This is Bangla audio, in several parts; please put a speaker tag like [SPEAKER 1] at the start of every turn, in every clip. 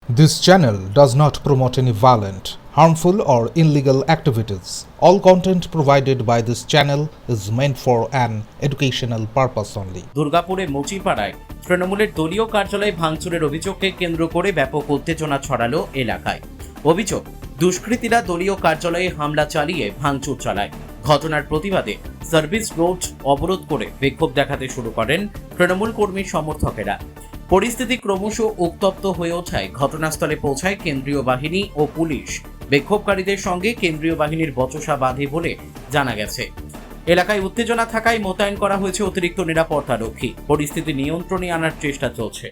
[SPEAKER 1] This channel does not promote any violent, harmful, or illegal activities. All content provided by this channel is meant for an educational purpose only.
[SPEAKER 2] দুর্গাপুরে মুচিপাড়ায় তৃণমূলের দলীয় কার্যালয়ে ভাঙচুরের অভিযোগকে কেন্দ্র করে ব্যাপক উত্তেজনা ছড়ালো এলাকায়। অভিযোগ, দুষ্কৃতীরা দলীয় কার্যালয়ে হামলা চালিয়ে ভাঙচুর চালায়। ঘটনার প্রতিবাদে সার্ভিস রোড অবরোধ করে বিক্ষোভ দেখাতে শুরু করেন তৃণমূল কর্মীর সমর্থকেরা। পরিস্থিতি ক্রমশ উত্তপ্ত হয়ে ওঠায় ঘটনাস্থলে পৌঁছায় কেন্দ্রীয় বাহিনী ও পুলিশ। বিক্ষোভকারীদের সঙ্গে কেন্দ্রীয় বাহিনীর বচসা বাঁধে বলে জানা গেছে। এলাকায় উত্তেজনা থাকায় মোতায়েন করা হয়েছে অতিরিক্ত নিরাপত্তারক্ষী। পরিস্থিতি নিয়ন্ত্রণে আনার চেষ্টা চলছে।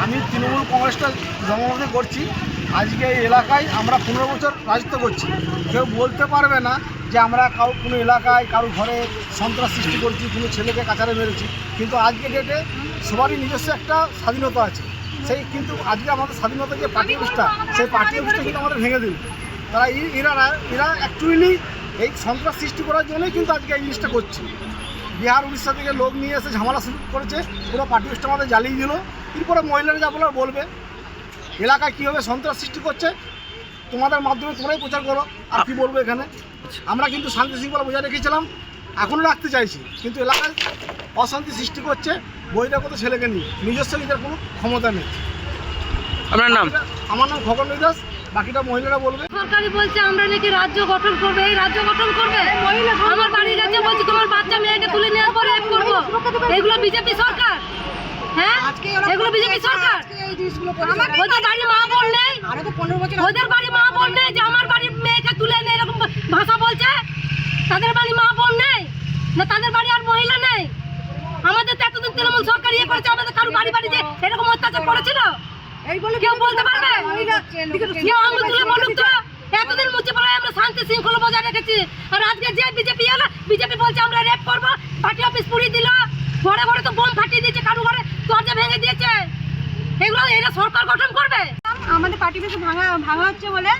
[SPEAKER 3] আমি তৃণমূল কংগ্রেসটা জন্মগ্রহণ করছি। আজকে এই এলাকায় আমরা 15 বছর রাজত্ব করছি। কেউ বলতে পারবে না যে আমরা কোনো এলাকায় কারো ঘরে সন্ত্রাস সৃষ্টি করছি, কোনো ছেলেকে কাছারে মেরেছি। কিন্তু আজকে ডেটে সবারই নিজস্ব একটা স্বাধীনতা আছে। কিন্তু আজকে আমাদের স্বাধীনতা যে পার্টি অফিসটা, সেই পার্টি অফিসটা কিন্তু আমাদের ভেঙে দিল। তারা এরা অ্যাকচুয়ালি এই সন্ত্রাস সৃষ্টি করার জন্যই কিন্তু আজকে এই জিনিসটা করছে। বিহার উড়িষ্যা থেকে লোক নিয়ে এসে ঝামেলা শুরু করেছে, পুরো পার্টি অফিসটা আমাদের জ্বালিয়ে দিল। এরপরে মহিলারা যা বলবে এলাকায় কীভাবে সন্ত্রাস সৃষ্টি করছে তোমাদের মাধ্যমে তোমরাই প্রচার করো। আর কি বলবো, এখানে আমরা কিন্তু শান্তি শৃঙ্খলা বজায় রেখেছিলাম, এখনও রাখতে চাইছি, কিন্তু এলাকায় অশান্তি সৃষ্টি করছে বহিরাগত ছেলেকে নিয়ে। নিজস্ব নিজের কোনো ক্ষমতা নেই।
[SPEAKER 4] আপনার নাম?
[SPEAKER 3] আমার নাম খগন দাস, বাকিটা মহিলারা বলবে।
[SPEAKER 5] সরকারি বলছে আমরা নাকি রাজ্য গঠন করবে, এই রাজ্য গঠন করবে। আমার বাড়ি গেছে বলছে তোমার বাচ্চা মেয়েকে তুলে নেওয়ার পরে করবো। এগুলো বিজেপি সরকার, হ্যাঁ এগুলো বিজেপি সরকার। ওদের বাড়ি মা বোন নেই, ওদের বাড়ি মা বোন নেই যে আমার বাড়ির মেয়েকে তুলে নেই এরকম ভাষা বলছে। তাদের বাড়ি মা বোন নেই না, তাদের বাড়ি আর মহিলা নেই। আমাদের তো এতদিন তৃণমূল সরকার ইয়ে করেছে, আমাদের কারো বাড়ি বাড়ি যে এরকম অত্যাচার করেছিল কেউ বলতে পারবে? কেউ আঙুল তুলে বলুক তো। এতদিন মুচিপাড়ায় আমরা শান্তি শৃঙ্খলা বজায় রেখেছি, আর আজকে যে বিজেপি এলো, বিজেপি বলছে আমরা রেপ করবো, পার্টি অফিস পুড়িয়ে দিল, ঘরে ঘরে তো বোম ফাটিয়ে দিয়েছে, কারো ঘরে দরজা ভেঙে দিয়েছে। এগুলো এরা সরকার গঠন করবে?
[SPEAKER 6] আমাদের পার্টি অফিস ভাঙা হচ্ছে বলে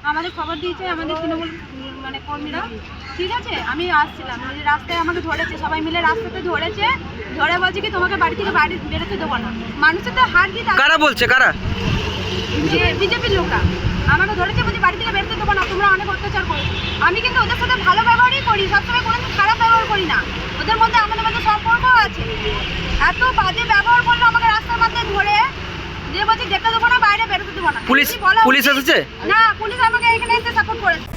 [SPEAKER 6] আমাদের খবর দিয়েছে আমাদের তৃণমূল কর্মীরা। ঠিক আছে, আমি আসছিলাম, রাস্তায় আমাকে ধরেছে, সবাই মিলে রাস্তাতে ধরেছে, ধরে বলছে কি তোমাকে বাড়ি থেকে বাইরে বেরোতে দেবো না। মানুষের তো হার দিতে।
[SPEAKER 4] কারা বলছে? কারা?
[SPEAKER 6] বিজেপির লোকরা আমাকে ধরেছে, বলছে বাড়ি থেকে বেরোতে দেবো না, তোমরা অনেক অত্যাচার করো। আমি কিন্তু ওদের সাথে ভালো ব্যবহারই করি, সবসময় কোনো খারাপ ব্যবহার করি না। ওদের মধ্যে আমাদের মধ্যে সম্পর্ক আছে। এত বাজে ব্যবহার করলো আমাকে রাস্তার মধ্যে ধরে, যে বলছে যেতে দেবো না, বাইরে বেরোতে দেবো না।
[SPEAKER 4] পুলিশ এসেছে?
[SPEAKER 6] না, পুলিশ আমাকে এখানে এসে সাপোর্ট করেছে।